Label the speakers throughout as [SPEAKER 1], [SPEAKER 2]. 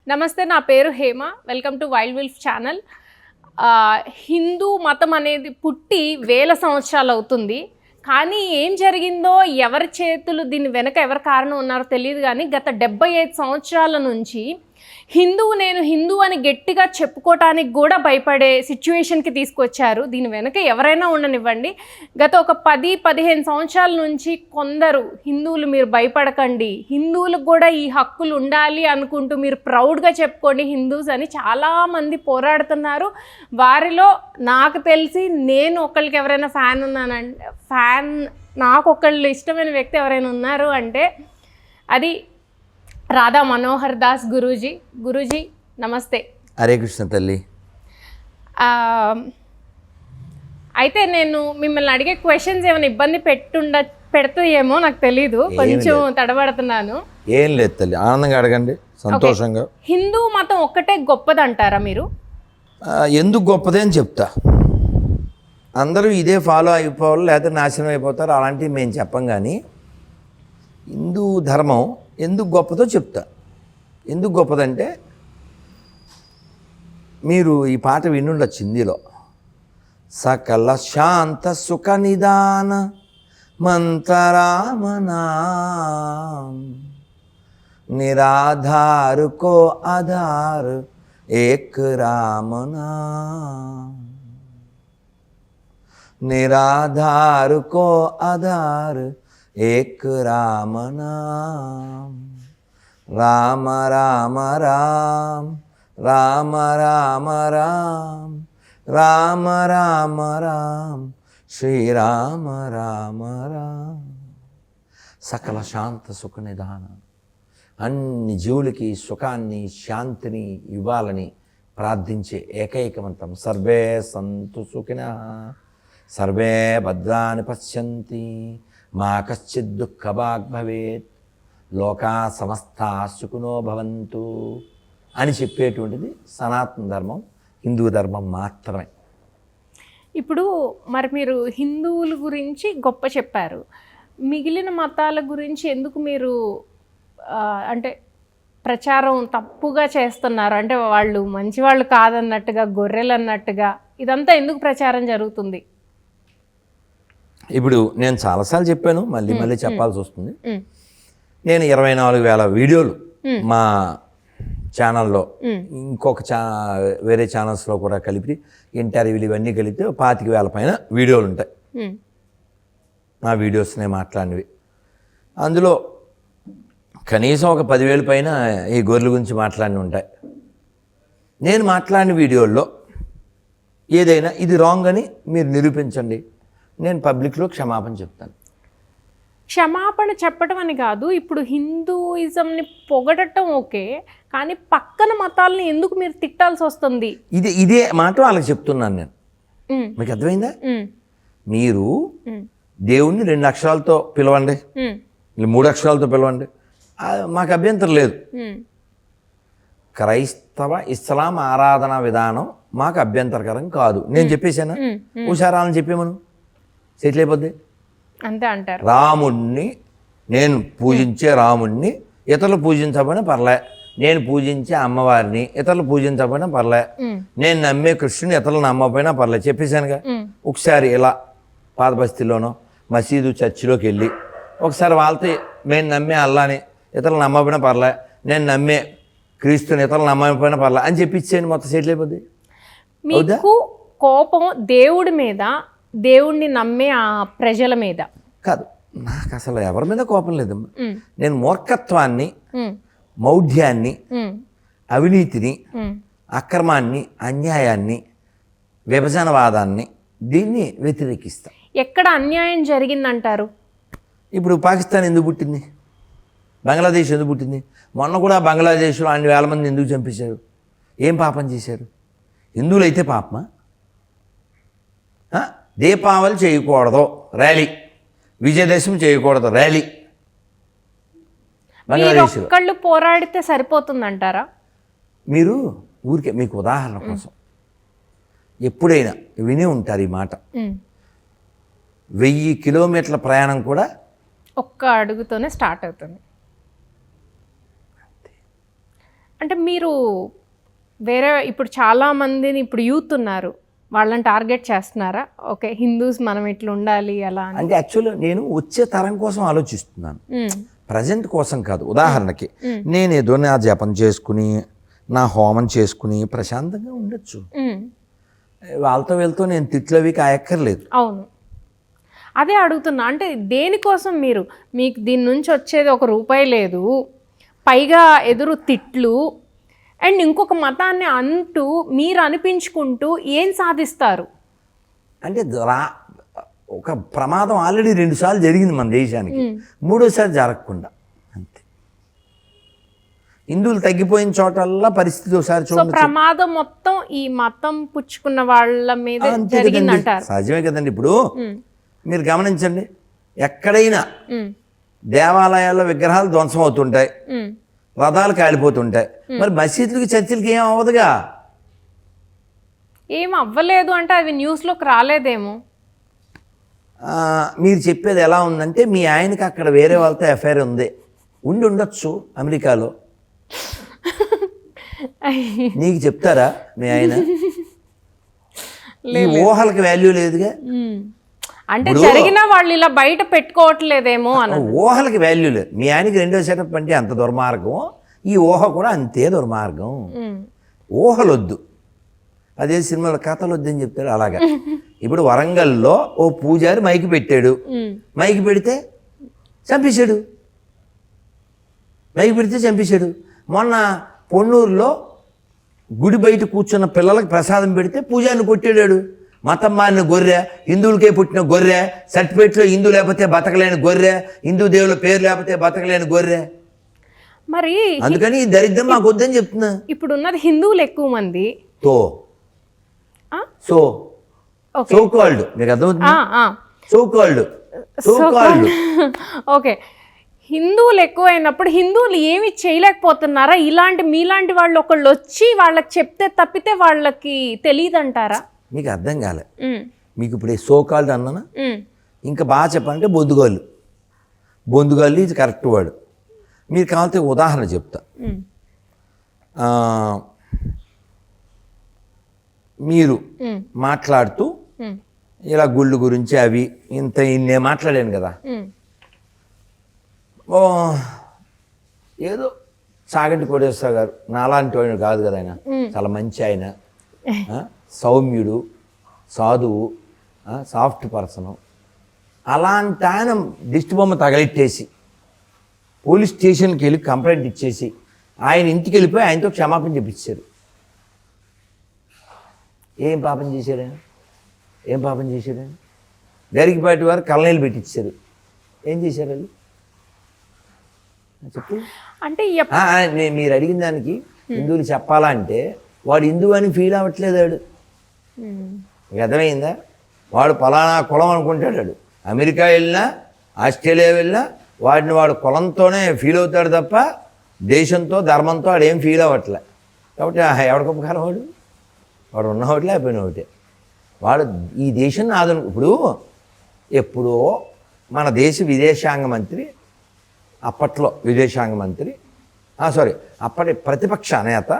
[SPEAKER 1] నమస్తే, నా పేరు Hema. Welcome to wild Wilf channel. Hindu మతం అనేది పుట్టి వేల సంవత్సరాలు అవుతుంది. కానీ ఏం జరిగిందో, ఎవరి చేతులు దీని వెనక ఎవరి కారణం ఉన్నారో తెలియదు. కానీ గత 75 సంవత్సరాల నుంచి నేను హిందూ అని గట్టిగా చెప్పుకోవటానికి కూడా భయపడే సిచ్యువేషన్కి తీసుకొచ్చారు. దీని వెనక ఎవరైనా ఉండనివ్వండి. గత ఒక 10-15 సంవత్సరాల నుంచి కొందరు హిందువులు మీరు భయపడకండి, హిందువులకు కూడా ఈ హక్కులు ఉండాలి అనుకుంటూ మీరు ప్రౌడ్గా చెప్పుకోండి హిందూస్ అని చాలామంది పోరాడుతున్నారు. వారిలో నాకు తెలిసి నేను ఒకళ్ళకి ఎవరైనా నాకు ఒకళ్ళు ఇష్టమైన వ్యక్తి ఎవరైనా ఉన్నారు అంటే అది రాధా మనోహర్ దాస్ గురూజీ నమస్తే.
[SPEAKER 2] హరే కృష్ణ తల్లి.
[SPEAKER 1] అయితే నేను మిమ్మల్ని అడిగే క్వశ్చన్స్ ఏమైనా ఇబ్బంది పెడుతుందేమో నాకు తెలీదు, కొంచెం తడబడుతున్నాను.
[SPEAKER 2] ఏం లేదు తల్లి, ఆనందంగా అడగండి, సంతోషంగా.
[SPEAKER 1] హిందూ మతం ఒక్కటే గొప్పదంటారా మీరు?
[SPEAKER 2] ఎందుకు గొప్పదే అని చెప్తా. అందరూ ఇదే ఫాలో అయిపోవాలి లేకపోతే నాశనం అయిపోతారు అలాంటివి మేము చెప్పం. కానీ హిందూ ధర్మం ఎందుకు గొప్పదో చెప్తా. ఎందుకు గొప్పదంటే మీరు ఈ పాట వినుండొచ్చు హిందీలో. సకల శాంత సుఖ నిదాన మంతరామనా నిరాధారు కో ఆధార్ ఏక్ రామనా निराधार को आधार एक राम नाम राम राम राम राम राम राम राम राम राम श्री राम राम राम. సకల శాంత సుఖ నిదాన, అన్ని జీవులకి సుఖాన్ని శాంతిని ఇవ్వాలని ప్రార్థించే ఏకైక మంత్రం సర్వే సంతు సుఖినః సర్వే భద్రాని పశ్యంతి మా కశ్చిత్ దుఃఖభాగ్ భవేత్ లోకా సమస్తా సుఖినో భవంతు అని చెప్పేటువంటిది సనాతన ధర్మం, హిందూ ధర్మం మాత్రమే.
[SPEAKER 1] ఇప్పుడు మరి మీరు హిందువుల గురించి గొప్ప చెప్పారు, మిగిలిన మతాల గురించి ఎందుకు మీరు అంటే ప్రచారం తప్పుగా చేస్తున్నారు? అంటే వాళ్ళు మంచివాళ్ళు కాదన్నట్టుగా, గొర్రెలు అన్నట్టుగా ఇదంతా ఎందుకు ప్రచారం జరుగుతుంది?
[SPEAKER 2] ఇప్పుడు నేను చాలాసార్లు చెప్పాను, మళ్ళీ చెప్పాల్సి వస్తుంది. నేను 24,000 వీడియోలు మా ఛానల్లో, ఇంకొక వేరే ఛానల్స్లో కూడా కలిపి ఇంటర్వ్యూలు ఇవన్నీ కలిపితే 25,000 పైన వీడియోలు ఉంటాయి. నా వీడియోస్ నేను మాట్లాడినవి అందులో కనీసం ఒక 10,000 పైన ఈ గొర్రెల గురించి మాట్లాడినవి ఉంటాయి. నేను మాట్లాడిన వీడియోల్లో ఏదైనా ఇది రాంగ్ అని మీరు నిరూపించండి, నేను పబ్లిక్లో క్షమాపణ చెప్తాను.
[SPEAKER 1] క్షమాపణ చెప్పడం అని కాదు, ఇప్పుడు హిందూయిజంని పొగడటం ఓకే, కానీ పక్కన మతాలని ఎందుకు మీరు తిట్టాల్సి వస్తుంది?
[SPEAKER 2] ఇదే మాట వాళ్ళకి చెప్తున్నాను నేను. మీకు అర్థమైందా? మీరు దేవుణ్ణి 2 అక్షరాలతో పిలవండి, 3 అక్షరాలతో పిలవండి, మాకు అభ్యంతరం లేదు. క్రైస్తవ ఇస్లాం ఆరాధన విధానం మాకు అభ్యంతరకరం కాదు. నేను చెప్పేశాను, హుషారాలని చెప్పేమను సెటిల్ అయిపోద్ది.
[SPEAKER 1] అంతే అంటారు.
[SPEAKER 2] రాముణ్ణి నేను పూజించే రాముణ్ణి ఇతరులు పూజించబడిన పర్లే, నేను పూజించే అమ్మవారిని ఇతరులు పూజించబడిన పర్లే, నేను నమ్మే కృష్ణుని ఇతరులు నమ్మకపోయినా పర్లే చెప్పేశానుగా. ఒకసారి ఇలా పాత బస్తీలోనో మసీదు చర్చిలోకి వెళ్ళి ఒకసారి వాళ్ళతో నేను నమ్మే అల్లాని ఇతరులు నమ్మకపోయినా పర్లే, నేను నమ్మే క్రీస్తుని ఇతరులు నమ్మకపోయినా పర్లే అని చెప్పించేయండి, మొత్తం సెటిల్ అయిపోద్ది.
[SPEAKER 1] మీకు కోపం దేవుడి మీద, దేవుణ్ణి నమ్మే ఆ ప్రజల మీద
[SPEAKER 2] కాదు. నాకు అసలు ఎవరి మీద కోపం లేదు. నేను మూర్ఖత్వాన్ని, మౌఢ్యాన్ని, అవినీతిని, అక్రమాన్ని, అన్యాయాన్ని, విభజనవాదాన్ని దీన్ని వ్యతిరేకిస్తా.
[SPEAKER 1] ఎక్కడ అన్యాయం జరిగిందంటారు?
[SPEAKER 2] ఇప్పుడు పాకిస్తాన్ ఎందుకు పుట్టింది? బంగ్లాదేశ్ ఎందుకు పుట్టింది? మొన్న కూడా బంగ్లాదేశ్లో 1,000 మంది ఎందుకు చంపేశారు? ఏం పాపం చేశారు? హిందువులు అయితే పాపమా? దీపావళి చేయకూడదు ర్యాలీ, విజయదశమి చేయకూడదు ర్యాలీ. బంగ్లాదేశ్లో
[SPEAKER 1] ఒక్కళ్ళు పోరాడితే సరిపోతుందంటారా?
[SPEAKER 2] మీరు ఊరికే మీకు ఉదాహరణ కోసం ఎప్పుడైనా విని ఉంటారు ఈ మాట. 1000 కిలోమీటర్ల ప్రయాణం కూడా
[SPEAKER 1] ఒక్క అడుగుతోనే స్టార్ట్ అవుతుంది. అంటే మీరు వేరే ఇప్పుడు చాలా మందిని ఇప్పుడు యూత్ ఉన్నారు, వాళ్ళని టార్గెట్ చేస్తున్నారా? ఓకే, హిందూస్ మనం ఇట్లా ఉండాలి అలా అని.
[SPEAKER 2] అంటే యాక్చువల్గా నేను వచ్చే తరం కోసం ఆలోచిస్తున్నాను, ప్రజెంట్ కోసం కాదు. ఉదాహరణకి నేను ఏదో నా జపం చేసుకుని నా హోమం చేసుకుని ప్రశాంతంగా ఉండొచ్చు. వాళ్ళతో వెళ్తూ నేను తిట్లవి కాయక్కర్లేదు.
[SPEAKER 1] అవును, అదే అడుగుతున్నా. అంటే దేనికోసం మీకు దీని నుంచి వచ్చేది ₹1 లేదు, పైగా ఎదురు తిట్లు, అండ్ ఇంకొక మతాన్ని అంటూ మీరు అనిపించుకుంటూ ఏం సాధిస్తారు?
[SPEAKER 2] అంటే ఒక ప్రమాదం ఆల్రెడీ 2 సార్లు జరిగింది మన దేశానికి, 3వసారి జరగకుండా అంతే. హిందువులు తగ్గిపోయిన చోటల్లా పరిస్థితి ఒకసారి
[SPEAKER 1] సో
[SPEAKER 2] చూడండి.
[SPEAKER 1] ప్రమాదం మొత్తం ఈ మతం పుచ్చుకున్న వాళ్ళ మీద జరిగిందంటారు.
[SPEAKER 2] సహజమే కదండి. ఇప్పుడు మీరు గమనించండి, ఎక్కడైనా దేవాలయాల్లో విగ్రహాలు ధ్వంసం అవుతుంటాయి, రథాలు కాలిపోతుంటాయి, మరి మసీదులకి చర్చిలకి ఏం అవ్వదుగా.
[SPEAKER 1] ఏం అవ్వలేదు అంటే అవి న్యూస్లోకి రాలేదేమో.
[SPEAKER 2] మీరు చెప్పేది ఎలా ఉందంటే మీ ఆయనకి అక్కడ వేరే వాళ్ళతో ఎఫ్ఐఆర్ ఉంది, ఉండొచ్చు అమెరికాలో. నీకు చెప్తారా మీ ఆయన? ఈ ఊహలకు వాల్యూ లేదుగా.
[SPEAKER 1] అంటే జరిగిన వాళ్ళు ఇలా బయట పెట్టుకోవట్లేదేమో అని.
[SPEAKER 2] ఊహలకి వాల్యూ లేదు. మీ ఆయనకి 2వ సెటప్ అంటే అంత దుర్మార్గం, ఈ ఊహ కూడా అంతే దుర్మార్గం. ఊహలొద్దు, అదే సినిమాలో కథలు వద్దని చెప్తాడు అలాగా. ఇప్పుడు వరంగల్లో ఓ పూజారి మైకి పెట్టాడు, మైకి పెడితే చంపేశాడు, మైకి పెడితే చంపేశాడు. మొన్న పొన్నూరులో గుడి బయట కూర్చున్న పిల్లలకు ప్రసాదం పెడితే పూజారిని కొట్టాడాడు. మతం మారిన గొర్రె, హిందువులకే పుట్టిన గొర్రె, సర్టిఫికేట్లో హిందూ లేకపోతే బతకలేని గొర్రె, హిందూ దేవుల పేరు లేకపోతే బతకలేని గొర్రె.
[SPEAKER 1] మరి
[SPEAKER 2] అందుకని ఈ దరిద్రం మాకు వద్దని చెప్తున్నా.
[SPEAKER 1] ఇప్పుడు ఉన్నది హిందువులు ఎక్కువ మంది,
[SPEAKER 2] సో కాల్డ్, మీకు అర్థమవుతుంది, సో కాల్డ్.
[SPEAKER 1] ఓకే, హిందువులు ఎక్కువైనప్పుడు హిందువులు ఏమి చేయలేకపోతున్నారా? ఇలాంటి మీలాంటి వాళ్ళు ఒకళ్ళు వచ్చి వాళ్ళకి చెప్తే తప్పితే వాళ్ళకి తెలియదంటారా?
[SPEAKER 2] మీకు అర్థం కాలే. మీకు ఇప్పుడు సో కాల్డ్ అన్నానా, ఇంకా బాగా చెప్పాలంటే బొందుగాళ్ళు ఇది కరెక్ట్ వాడు. మీరు కావాలంటే ఉదాహరణ చెప్తా. మీరు మాట్లాడుతూ ఇలా గుళ్ళు గురించి అవి ఇన్నే మాట్లాడాను కదా, ఏదో చాగంటి కోటేశ్వర గారు నాలాంటి వాడు కాదు కదా, ఆయన చాలా మంచి ఆయన, సౌమ్యుడు, సాధువు, సాఫ్ట్ పర్సను. అలాంటి ఆయన దిష్టి బొమ్మ తగలెట్టేసి పోలీస్ స్టేషన్కి వెళ్ళి కంప్లైంట్ ఇచ్చేసి ఆయన ఇంటికి వెళ్ళిపోయి ఆయనతో క్షమాపణ చెప్పించారు. ఏం పాపం చేశాడు ఆయన? గరికిపాటి వారు కళ్ళనీళ్ళు పెట్టించారు. ఏం చేశారు వాళ్ళు? చెప్పు.
[SPEAKER 1] అంటే
[SPEAKER 2] మీరు అడిగిన దానికి హిందువులు చెప్పాలా అంటే వాడు హిందువు అని ఫీల్ అవ్వట్లేదు. వాడు అర్థమైందా? వాడు పలానా కులం అనుకుంటాడు. అమెరికా వెళ్ళినా ఆస్ట్రేలియా వెళ్ళినా వాడు కులంతోనే ఫీల్ అవుతాడు తప్ప దేశంతో ధర్మంతో వాడు ఏం ఫీల్ అవ్వట్లే. కాబట్టి ఎవరికి ఉపకారం వాడు ఉన్న ఒకటి అయిపోయిన ఒకటే. వాడు ఈ దేశాన్ని ఇప్పుడు ఎప్పుడో మన దేశ విదేశాంగ మంత్రి, అప్పట్లో విదేశాంగ మంత్రి, అప్పటి ప్రతిపక్ష నేత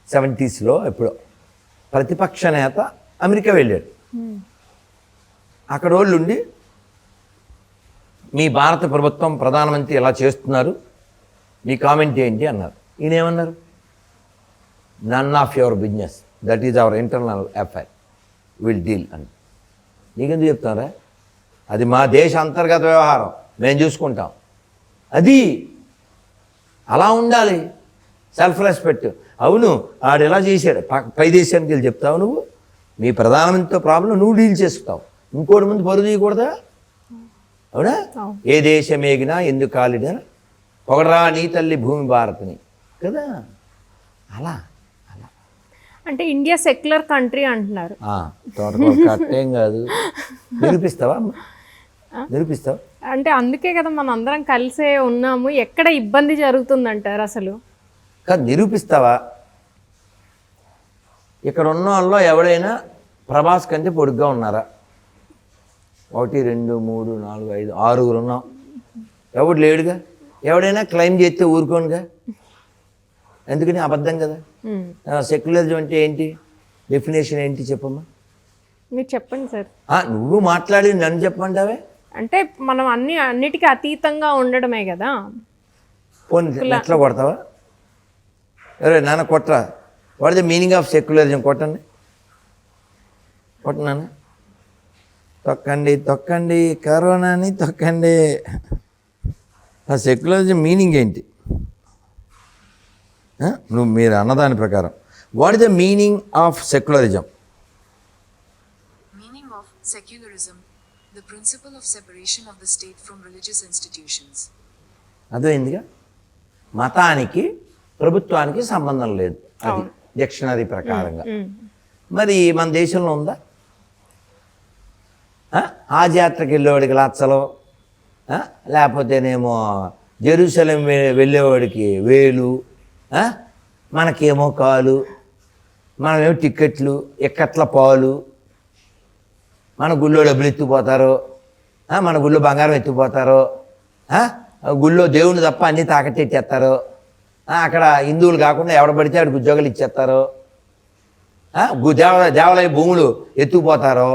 [SPEAKER 2] 70s ఎప్పుడో ప్రతిపక్ష నేత అమెరికా వెళ్ళాడు. అక్కడ వాళ్ళు ఉండి మీ భారత ప్రభుత్వం ప్రధానమంత్రి ఇలా చేస్తున్నారు, మీ కామెంట్ ఏంటి అన్నారు. ఈయనేమన్నారు? None of your business, that is our internal affair, will deal అని. నీకెందుకు చెప్తారా? అది మా దేశ అంతర్గత వ్యవహారం, మేము చూసుకుంటాం. అది అలా ఉండాలి, సెల్ఫ్ రెస్పెక్ట్. అవును, ఆడు ఎలా చేశాడు, పై దేశానికి వెళ్ళి చెప్తావు నువ్వు, మీ ప్రధానమంత్రితో ప్రాబ్లం నువ్వు డీల్ చేసుకుంటావు, ఇంకోటి ముందు పరుగు తీయకూడదా? అవునా? ఏ దేశమేగినా ఎందుకు కాలిడా పొగడరా నీ తల్లి భూమి భారత్ని కదా. అలా
[SPEAKER 1] అంటే ఇండియా సెక్యులర్ కంట్రీ అంటున్నారు.
[SPEAKER 2] కట్టేం కాదు. నిరూపిస్తావా?
[SPEAKER 1] అంటే అందుకే కదా మనం అందరం కలిసే ఉన్నాము. ఎక్కడ ఇబ్బంది జరుగుతుందంటారు అసలు?
[SPEAKER 2] కాదు, నిరూపిస్తావా? ఇక్కడ ఉన్న వాళ్ళు ఎవడైనా ప్రభాస్ కంటే పొడుగ్గా ఉన్నారా? 1 2 3 4 5 6 ఉన్నాం. ఎవడు లేడుగా. ఎవడైనా క్లైమ్ చేస్తే ఊరుకోనుగా. ఎందుకని అబద్ధం కదా.
[SPEAKER 1] ఉమ్.
[SPEAKER 2] సెక్యులరిజం అంటే ఏంటి, డెఫినేషన్ ఏంటి చెప్పమ్మా.
[SPEAKER 1] మీరు చెప్పండి సార్.
[SPEAKER 2] నువ్వు మాట్లాడి నన్ను చెప్పమంటావే.
[SPEAKER 1] అంటే మనం అన్నిటికీ అతీతంగా ఉండడమే కదా.
[SPEAKER 2] పోనీ ఎట్లా కొడతావా, ఎవరే నాన్న కొట్టరా, what the meaning of secularism, కొట్టండి కొట్టనాన్న. తొక్కండి తొక్కండి కరోనాని తొక్కండి. ఆ సెక్యులరిజం మీనింగ్ ఏంటి, నువ్వు మీరు అన్నదాని ప్రకారం what is the meaning of secularism?
[SPEAKER 3] Meaning of secularism, the principle of separation of the state from religious institutions.
[SPEAKER 2] అర్థమైందిగా, మతానికి ప్రభుత్వానికి సంబంధం లేదు, అది డిక్షనరీ ప్రకారంగా. మరి మన దేశంలో ఉందా? ఆ జాతరకి వెళ్ళేవాడికి లచ్చలు, లేకపోతేనేమో జెరూసలేం వెళ్ళేవాడికి వేలు, మనకేమో కాలు, మనమేమో టిక్కెట్లు ఎక్కట్ల పాలు, మన గుళ్ళో డబ్బులు ఎత్తుకుపోతారు, మన గుళ్ళో బంగారం ఎత్తుకుపోతారు, గుళ్ళో దేవుని తప్ప అన్నీ తాకట్టెట్టేస్తారు, అక్కడ హిందువులు కాకుండా ఎవడ పడితే ఆడికి ఉద్యోగాలు ఇచ్చేస్తారు, దేవాలయ భూములు ఎత్తుకుపోతారు.